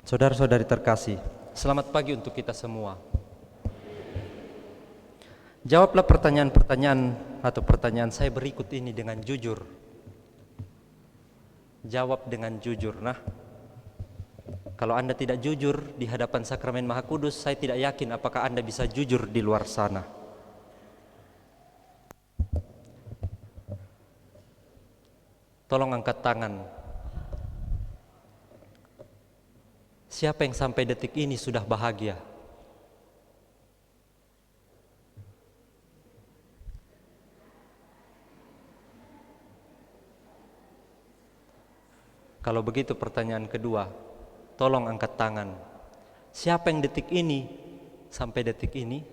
Saudara-saudari terkasih, selamat pagi untuk kita semua. Jawablah pertanyaan-pertanyaan atau pertanyaan saya berikut ini dengan jujur. Jawab dengan jujur. Nah, kalau Anda tidak jujur di hadapan Sakramen Maha Kudus, saya tidak yakin apakah Anda bisa jujur di luar sana. Tolong angkat tangan. Siapa yang sampai detik ini sudah bahagia? Kalau begitu pertanyaan kedua, tolong angkat tangan. Siapa yang detik ini sampai detik ini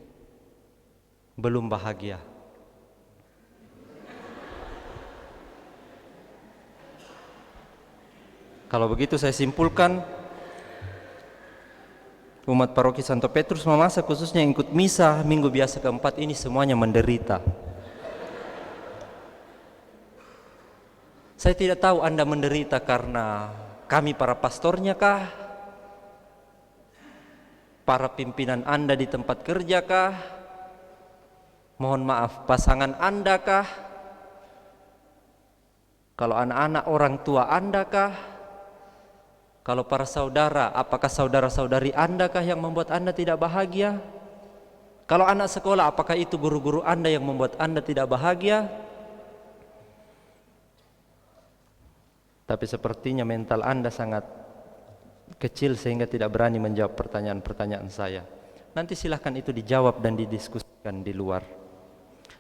belum bahagia? Kalau begitu saya simpulkan, umat paroki Santo Petrus Mamasa khususnya yang ikut misa minggu biasa keempat ini semuanya menderita. Saya tidak tahu Anda menderita karena kami para pastornya kah? Para pimpinan Anda di tempat kerja kah? Mohon maaf, pasangan Anda kah? Kalau anak-anak orang tua Anda kah? Kalau para saudara, apakah saudara-saudari Anda kah yang membuat Anda tidak bahagia? Kalau anak sekolah, apakah itu guru-guru Anda yang membuat Anda tidak bahagia? Tapi sepertinya mental Anda sangat kecil sehingga tidak berani menjawab pertanyaan-pertanyaan saya. Nanti silahkan itu dijawab dan didiskusikan di luar.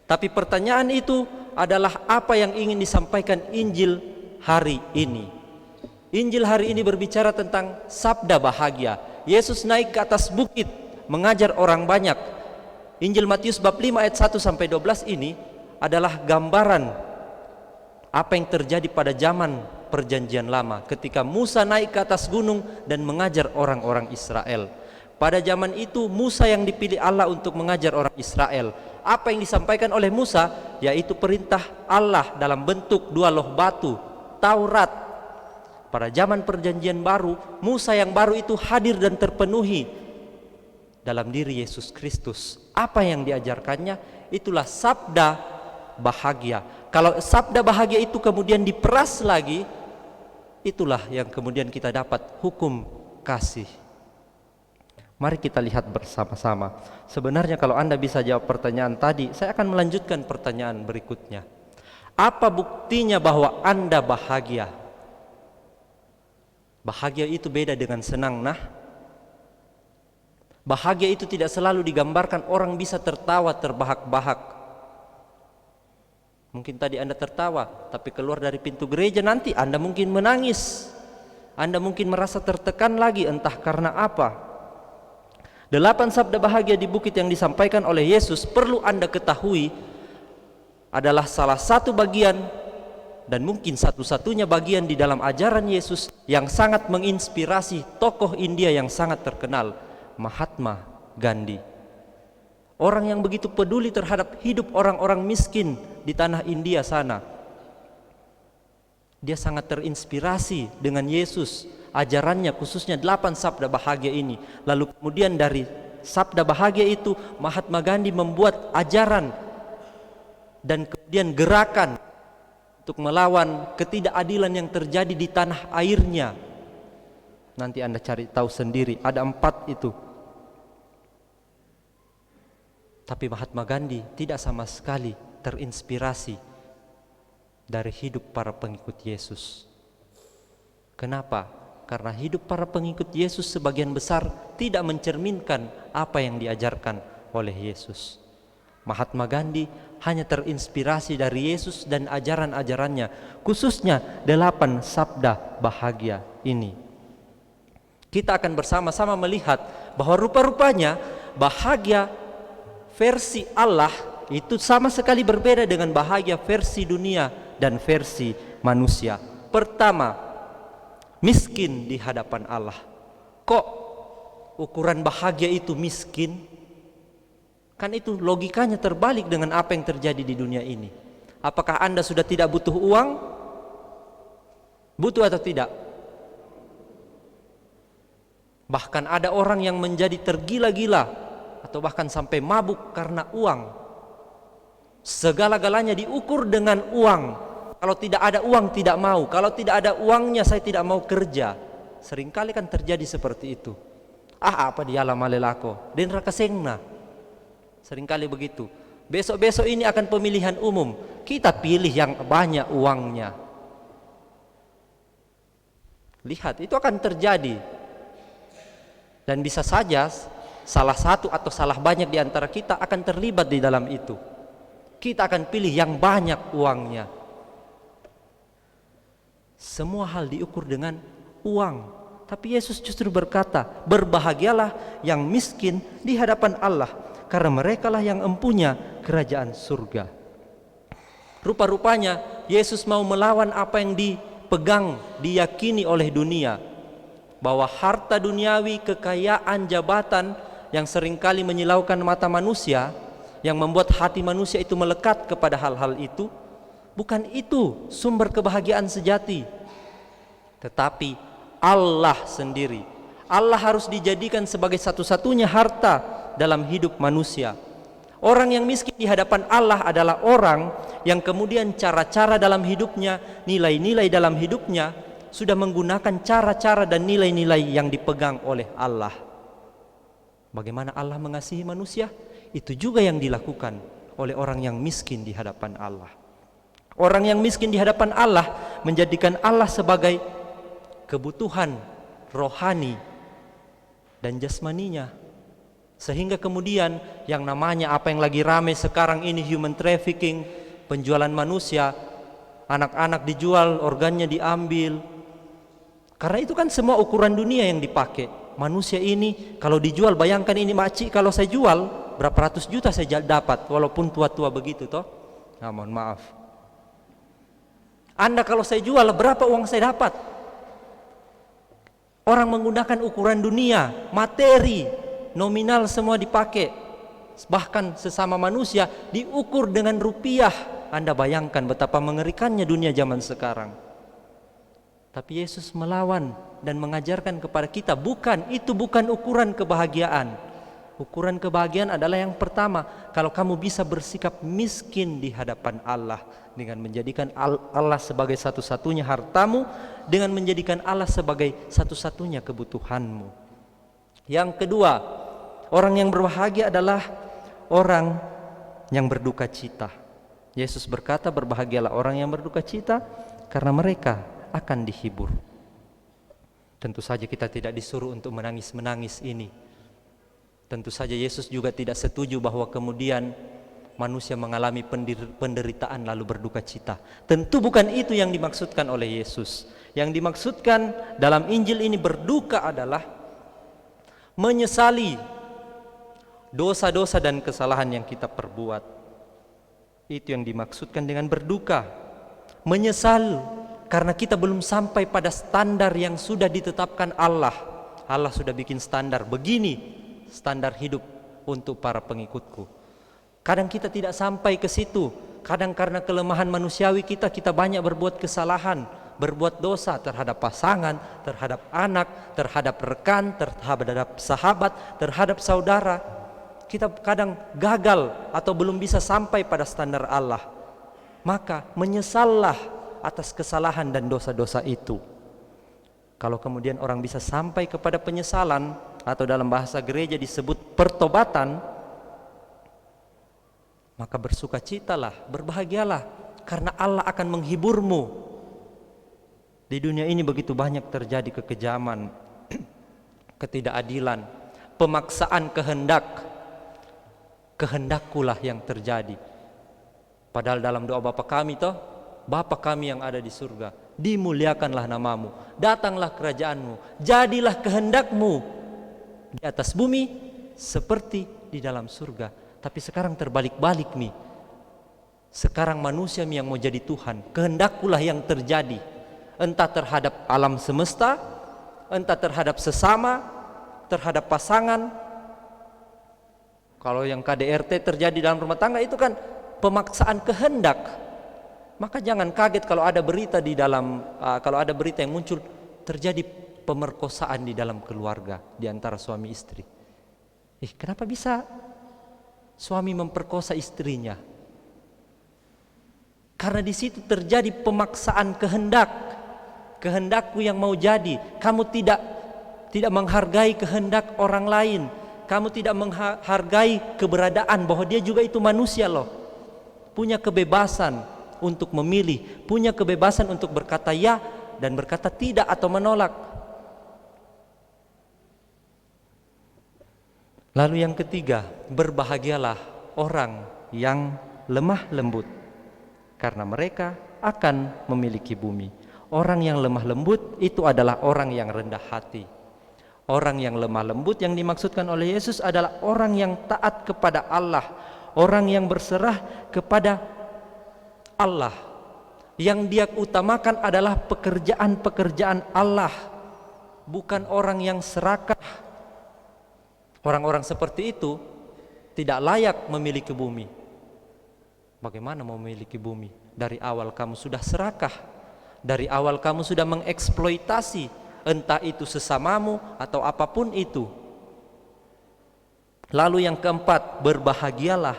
Tapi pertanyaan itu adalah apa yang ingin disampaikan Injil hari ini. Injil hari ini berbicara tentang sabda bahagia. Yesus naik ke atas bukit mengajar orang banyak. Injil Matius bab 5 ayat 1 sampai 12 ini adalah gambaran apa yang terjadi pada zaman perjanjian lama ketika Musa naik ke atas gunung dan mengajar orang-orang Israel. Pada zaman itu Musa yang dipilih Allah untuk mengajar orang Israel. Apa yang disampaikan oleh Musa yaitu perintah Allah dalam bentuk dua loh batu, Taurat. Pada zaman perjanjian baru, Musa yang baru itu hadir dan terpenuhi dalam diri Yesus Kristus. Apa yang diajarkannya? Itulah sabda bahagia. Kalau sabda bahagia itu kemudian diperas lagi, itulah yang kemudian kita dapat hukum kasih. Mari kita lihat bersama-sama. Sebenarnya kalau Anda bisa jawab pertanyaan tadi, saya akan melanjutkan pertanyaan berikutnya. Apa buktinya bahwa Anda bahagia? Bahagia itu beda dengan senang, nah. Bahagia itu tidak selalu digambarkan orang bisa tertawa terbahak-bahak. Mungkin tadi Anda tertawa, tapi keluar dari pintu gereja nanti Anda mungkin menangis. Anda mungkin merasa tertekan lagi, entah karena apa. 8 sabda bahagia di bukit yang disampaikan oleh Yesus perlu Anda ketahui adalah salah satu bagian dan mungkin satu-satunya bagian di dalam ajaran Yesus yang sangat menginspirasi tokoh India yang sangat terkenal, Mahatma Gandhi. Orang yang begitu peduli terhadap hidup orang-orang miskin di tanah India sana. Dia sangat terinspirasi dengan Yesus, ajarannya khususnya 8 sabda bahagia ini. Lalu kemudian dari sabda bahagia itu Mahatma Gandhi membuat ajaran dan kemudian gerakan untuk melawan ketidakadilan yang terjadi di tanah airnya. Nanti Anda cari tahu sendiri, ada 4 itu. Tapi Mahatma Gandhi tidak sama sekali terinspirasi dari hidup para pengikut Yesus. Kenapa? Karena hidup para pengikut Yesus sebagian besar tidak mencerminkan apa yang diajarkan oleh Yesus. Mahatma Gandhi hanya terinspirasi dari Yesus dan ajaran-ajarannya, khususnya 8 sabda bahagia ini. Kita akan bersama-sama melihat bahwa rupa-rupanya bahagia versi Allah itu sama sekali berbeda dengan bahagia versi dunia dan versi manusia. Pertama, miskin di hadapan Allah. Kok ukuran bahagia itu miskin? Kan itu logikanya terbalik dengan apa yang terjadi di dunia ini. Apakah Anda sudah tidak butuh uang? Butuh atau tidak? Bahkan ada orang yang menjadi tergila-gila atau bahkan sampai mabuk karena uang. Segala-galanya diukur dengan uang. Kalau tidak ada uang tidak mau. Kalau tidak ada uangnya saya tidak mau kerja. Seringkali kan terjadi seperti itu. Apa dia lama lelako den raka sengna. Seringkali begitu. Besok-besok ini akan pemilihan umum. Kita pilih yang banyak uangnya. Lihat, itu akan terjadi. Dan bisa saja salah satu atau salah banyak di antara kita akan terlibat di dalam itu. Kita akan pilih yang banyak uangnya. Semua hal diukur dengan uang. Tapi Yesus justru berkata, berbahagialah yang miskin di hadapan Allah, karena merekalah yang empunya kerajaan surga. Rupa-rupanya Yesus mau melawan apa yang dipegang, diyakini oleh dunia, bahwa harta duniawi, kekayaan, jabatan yang seringkali menyilaukan mata manusia, yang membuat hati manusia itu melekat kepada hal-hal itu, bukan itu sumber kebahagiaan sejati. Tetapi Allah sendiri. Allah harus dijadikan sebagai satu-satunya harta dalam hidup manusia. Orang yang miskin di hadapan Allah adalah orang yang kemudian cara-cara dalam hidupnya, nilai-nilai dalam hidupnya sudah menggunakan cara-cara dan nilai-nilai yang dipegang oleh Allah. Bagaimana Allah mengasihi manusia? Itu juga yang dilakukan oleh orang yang miskin di hadapan Allah. Orang yang miskin di hadapan Allah menjadikan Allah sebagai kebutuhan rohani dan jasmaninya, sehingga kemudian yang namanya apa yang lagi ramai sekarang ini, human trafficking, penjualan manusia, anak-anak dijual, organnya diambil. Karena itu kan semua ukuran dunia yang dipakai. Manusia ini kalau dijual, bayangkan ini makcik, kalau saya jual berapa ratus juta saya dapat, walaupun tua-tua begitu toh. Nah, mohon maaf. Anda kalau saya jual berapa uang saya dapat? Orang menggunakan ukuran dunia, materi, nominal semua dipakai. Bahkan sesama manusia diukur dengan rupiah. Anda bayangkan betapa mengerikannya dunia zaman sekarang. Tapi Yesus melawan dan mengajarkan kepada kita, itu bukan ukuran kebahagiaan. Ukuran kebahagiaan adalah yang pertama, kalau kamu bisa bersikap miskin di hadapan Allah dengan menjadikan Allah sebagai satu-satunya hartamu, dengan menjadikan Allah sebagai satu-satunya kebutuhanmu. Yang kedua, orang yang berbahagia adalah orang yang berduka cita. Yesus berkata, berbahagialah orang yang berduka cita karena mereka akan dihibur. Tentu saja kita tidak disuruh untuk menangis-menangis ini. Tentu saja Yesus juga tidak setuju bahwa kemudian manusia mengalami penderitaan lalu berduka cita. Tentu bukan itu yang dimaksudkan oleh Yesus. Yang dimaksudkan dalam Injil ini berduka adalah menyesali dosa-dosa dan kesalahan yang kita perbuat. Itu yang dimaksudkan dengan berduka. Menyesal karena kita belum sampai pada standar yang sudah ditetapkan Allah. Allah sudah bikin standar begini, standar hidup untuk para pengikutku. Kadang kita tidak sampai ke situ. Kadang karena kelemahan manusiawi kita banyak berbuat kesalahan, berbuat dosa terhadap pasangan, terhadap anak, terhadap rekan, terhadap sahabat, terhadap saudara. Kita kadang gagal atau belum bisa sampai pada standar Allah. Maka menyesallah atas kesalahan dan dosa-dosa itu. Kalau kemudian orang bisa sampai kepada penyesalan, atau dalam bahasa gereja disebut pertobatan, maka bersukacitalah, berbahagialah, karena Allah akan menghiburmu. Di dunia ini begitu banyak terjadi kekejaman, ketidakadilan, pemaksaan kehendakkulah yang terjadi. Padahal dalam doa Bapa kami toh, Bapa kami yang ada di surga, dimuliakanlah namamu, datanglah kerajaanmu, jadilah kehendakmu di atas bumi seperti di dalam surga. Tapi sekarang terbalik-balik nih. Sekarang manusia yang mau jadi Tuhan, kehendakkulah yang terjadi, entah terhadap alam semesta, entah terhadap sesama, terhadap pasangan. Kalau yang KDRT terjadi dalam rumah tangga itu kan pemaksaan kehendak. Maka jangan kaget kalau ada berita di dalam kalau ada berita yang muncul terjadi pemerkosaan di dalam keluarga di antara suami istri. Kenapa bisa suami memperkosa istrinya? Karena di situ terjadi pemaksaan kehendakku yang mau jadi. Kamu tidak menghargai kehendak orang lain. Kamu tidak menghargai keberadaan bahwa dia juga itu manusia loh. Punya kebebasan untuk memilih, punya kebebasan untuk berkata ya dan berkata tidak atau menolak. Lalu yang ketiga, berbahagialah orang yang lemah lembut, karena mereka akan memiliki bumi. Orang yang lemah lembut itu adalah orang yang rendah hati. Orang yang lemah lembut yang dimaksudkan oleh Yesus adalah orang yang taat kepada Allah, orang yang berserah kepada Allah. Yang dia utamakan adalah pekerjaan-pekerjaan Allah, bukan orang yang serakah. Orang-orang seperti itu tidak layak memiliki bumi. Bagaimana mau memiliki bumi? Dari awal kamu sudah serakah. Dari awal kamu sudah mengeksploitasi, entah itu sesamamu atau apapun itu. Lalu yang keempat, berbahagialah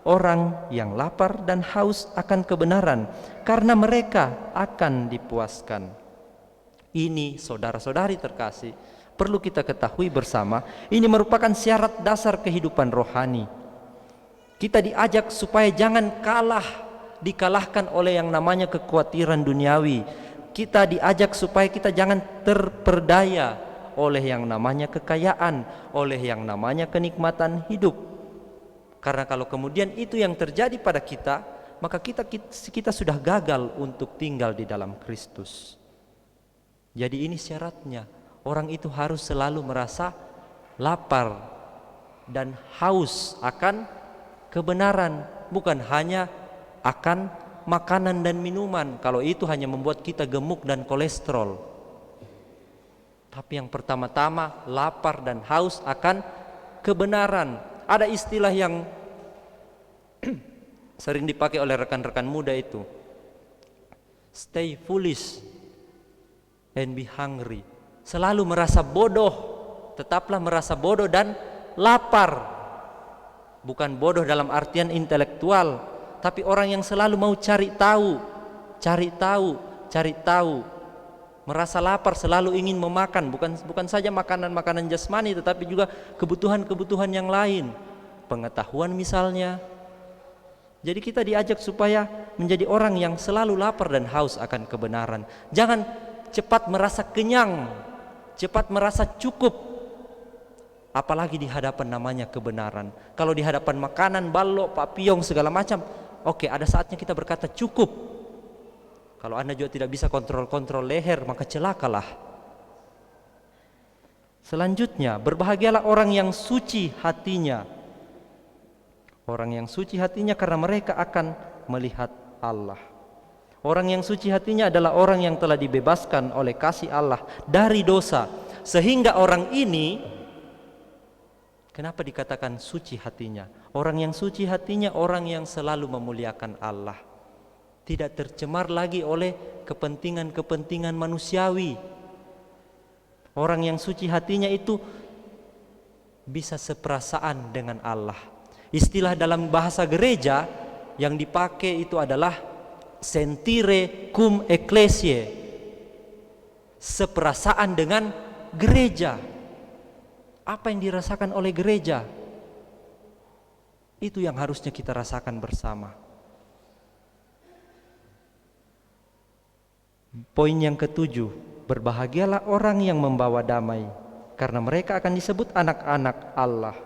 orang yang lapar dan haus akan kebenaran, karena mereka akan dipuaskan. Ini saudara-saudari terkasih, perlu kita ketahui bersama, ini merupakan syarat dasar kehidupan rohani. Kita diajak supaya jangan dikalahkan oleh yang namanya kekhawatiran duniawi. Kita diajak supaya kita jangan terperdaya oleh yang namanya kekayaan, oleh yang namanya kenikmatan hidup. Karena kalau kemudian itu yang terjadi pada kita, maka kita sudah gagal untuk tinggal di dalam Kristus. Jadi ini syaratnya. Orang itu harus selalu merasa lapar dan haus akan kebenaran, bukan hanya akan makanan dan minuman. Kalau itu hanya membuat kita gemuk dan kolesterol. Tapi yang pertama-tama lapar dan haus akan kebenaran. Ada istilah yang sering dipakai oleh rekan-rekan muda itu, stay foolish and be hungry. Selalu merasa bodoh, tetaplah merasa bodoh dan lapar. Bukan bodoh dalam artian intelektual, tapi orang yang selalu mau cari tahu. Merasa lapar, selalu ingin memakan, bukan saja makanan-makanan jasmani, tetapi juga kebutuhan-kebutuhan yang lain. Pengetahuan misalnya. Jadi kita diajak supaya menjadi orang yang selalu lapar dan haus akan kebenaran. Jangan cepat merasa kenyang, cepat merasa cukup, apalagi di hadapan namanya kebenaran. Kalau di hadapan makanan, balok, papiyong, segala macam, oke, ada saatnya kita berkata cukup. Kalau Anda juga tidak bisa kontrol leher, maka celakalah. Selanjutnya, berbahagialah orang yang suci hatinya. Orang yang suci hatinya karena mereka akan melihat Allah. Orang yang suci hatinya adalah orang yang telah dibebaskan oleh kasih Allah dari dosa. Sehingga orang ini, kenapa dikatakan suci hatinya? Orang yang suci hatinya orang yang selalu memuliakan Allah. Tidak tercemar lagi oleh kepentingan-kepentingan manusiawi. Orang yang suci hatinya itu bisa seperasaan dengan Allah. Istilah dalam bahasa gereja yang dipakai itu adalah sentire cum ecclesiae, seperasaan dengan gereja. Apa yang dirasakan oleh gereja, itu yang harusnya kita rasakan bersama. Poin yang ketujuh, berbahagialah orang yang membawa damai, karena mereka akan disebut anak-anak Allah.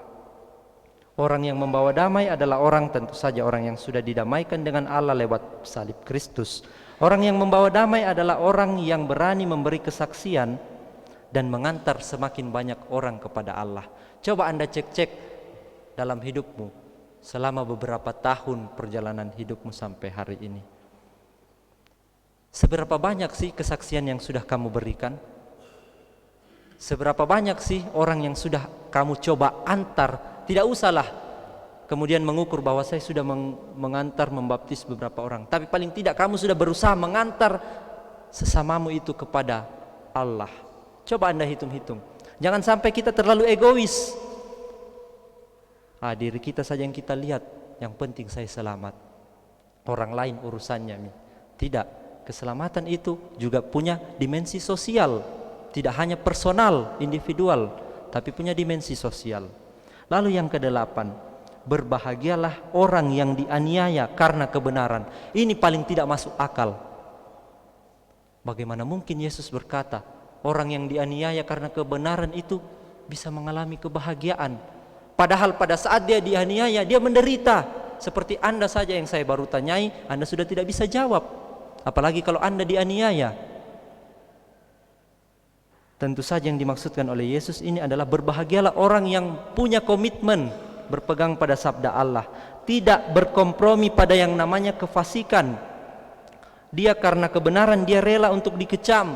Orang yang membawa damai adalah orang, tentu saja orang yang sudah didamaikan dengan Allah lewat salib Kristus. Orang yang membawa damai adalah orang yang berani memberi kesaksian dan mengantar semakin banyak orang kepada Allah. Coba Anda cek-cek dalam hidupmu selama beberapa tahun perjalanan hidupmu sampai hari ini. Seberapa banyak sih kesaksian yang sudah kamu berikan? Seberapa banyak sih orang yang sudah kamu coba antar? Tidak usahlah kemudian mengukur bahwa saya sudah mengantar, membaptis beberapa orang, tapi paling tidak kamu sudah berusaha mengantar sesamamu itu kepada Allah. Coba Anda hitung-hitung. Jangan sampai kita terlalu egois. Diri kita saja yang kita lihat, yang penting saya selamat. Orang lain urusannya. Tidak, keselamatan itu juga punya dimensi sosial. Tidak hanya personal, individual, tapi punya dimensi sosial. Lalu yang ke-8, berbahagialah orang yang dianiaya karena kebenaran. Ini paling tidak masuk akal. Bagaimana mungkin Yesus berkata, orang yang dianiaya karena kebenaran itu bisa mengalami kebahagiaan? Padahal pada saat dia dianiaya, dia menderita. Seperti Anda saja yang saya baru tanyai, Anda sudah tidak bisa jawab. Apalagi kalau Anda dianiaya. Tentu saja yang dimaksudkan oleh Yesus ini adalah berbahagialah orang yang punya komitmen berpegang pada sabda Allah, tidak berkompromi pada yang namanya kefasikan. Dia karena kebenaran dia rela untuk dikecam,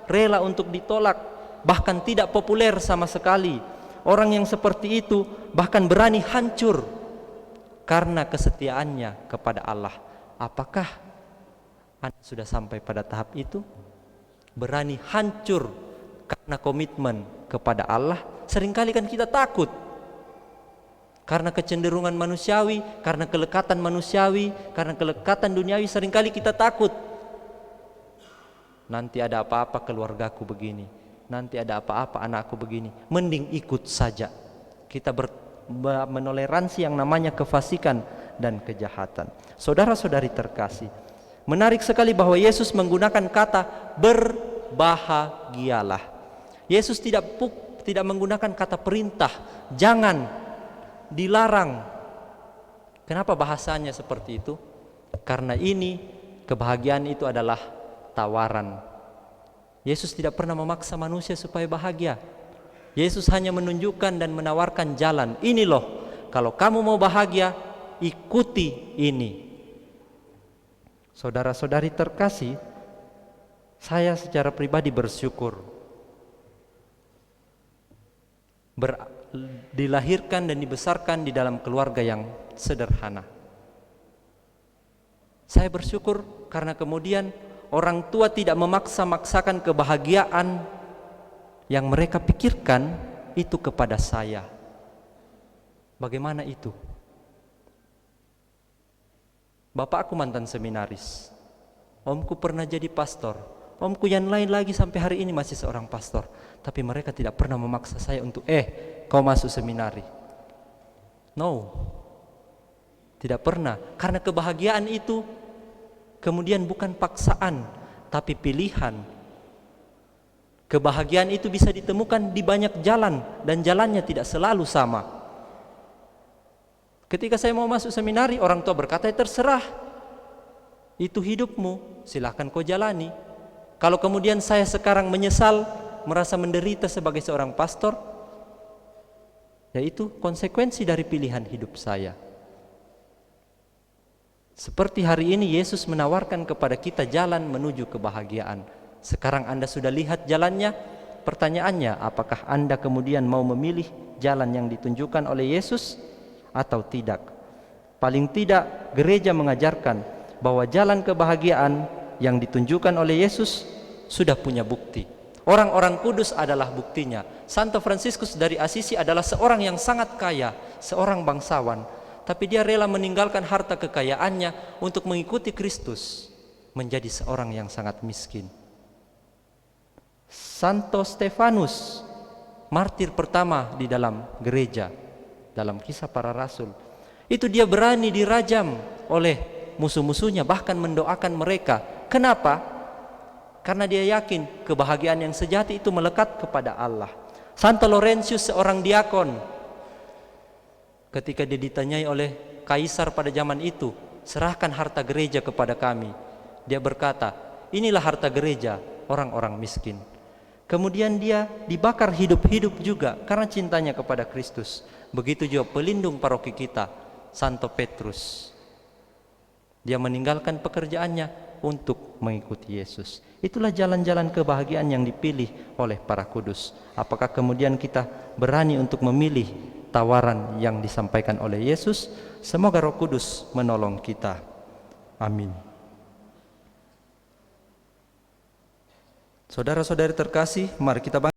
rela untuk ditolak, bahkan tidak populer sama sekali. Orang yang seperti itu bahkan berani hancur karena kesetiaannya kepada Allah. Apakah Anda sudah sampai pada tahap itu? Berani hancur karena komitmen kepada Allah. Seringkali kan kita takut karena kecenderungan manusiawi, karena kelekatan manusiawi, karena kelekatan duniawi. Seringkali kita takut, nanti ada apa-apa keluargaku begini, nanti ada apa-apa anakku begini. Mending ikut saja. Kita menoleransi yang namanya kefasikan dan kejahatan. Saudara-saudari terkasih, menarik sekali bahwa Yesus menggunakan kata berbahagialah. Yesus tidak menggunakan kata perintah, jangan, dilarang. Kenapa bahasanya seperti itu? Karena ini kebahagiaan itu adalah tawaran. Yesus tidak pernah memaksa manusia supaya bahagia. Yesus hanya menunjukkan dan menawarkan jalan. Ini loh, kalau kamu mau bahagia, ikuti ini. Saudara-saudari terkasih, saya secara pribadi bersyukur dilahirkan dan dibesarkan di dalam keluarga yang sederhana. Saya bersyukur karena kemudian orang tua tidak memaksa-maksakan kebahagiaan yang mereka pikirkan itu kepada saya. Bagaimana itu? Bapakku mantan seminaris, omku pernah jadi pastor, omku yang lain lagi sampai hari ini masih seorang pastor. Tapi mereka tidak pernah memaksa saya untuk kau masuk seminari. No, tidak pernah. Karena kebahagiaan itu kemudian bukan paksaan, tapi pilihan. Kebahagiaan itu bisa ditemukan di banyak jalan, dan jalannya tidak selalu sama. Ketika saya mau masuk seminari, orang tua berkata, terserah, itu hidupmu, silahkan kau jalani. Kalau kemudian saya sekarang menyesal, merasa menderita sebagai seorang pastor, yaitu konsekuensi dari pilihan hidup saya. Seperti hari ini Yesus menawarkan kepada kita jalan menuju kebahagiaan. Sekarang Anda sudah lihat jalannya. Pertanyaannya, apakah Anda kemudian mau memilih jalan yang ditunjukkan oleh Yesus atau tidak? Paling tidak gereja mengajarkan bahwa jalan kebahagiaan yang ditunjukkan oleh Yesus sudah punya bukti. Orang-orang kudus adalah buktinya. Santo Fransiskus dari Assisi adalah seorang yang sangat kaya, seorang bangsawan, tapi dia rela meninggalkan harta kekayaannya untuk mengikuti Kristus, menjadi seorang yang sangat miskin. Santo Stefanus, martir pertama di dalam gereja, dalam Kisah Para Rasul, itu dia berani dirajam oleh musuh-musuhnya, bahkan mendoakan mereka. Kenapa? Karena dia yakin kebahagiaan yang sejati itu melekat kepada Allah. Santo Laurentius, seorang diakon, ketika dia ditanyai oleh kaisar pada zaman itu, serahkan harta gereja kepada kami, dia berkata, inilah harta gereja, orang-orang miskin. Kemudian dia dibakar hidup-hidup juga karena cintanya kepada Kristus. Begitu juga pelindung paroki kita, Santo Petrus. Dia meninggalkan pekerjaannya untuk mengikuti Yesus. Itulah jalan-jalan kebahagiaan yang dipilih oleh para kudus. Apakah kemudian kita berani untuk memilih tawaran yang disampaikan oleh Yesus? Semoga Roh Kudus menolong kita. Amin. Saudara-saudari terkasih, mari kita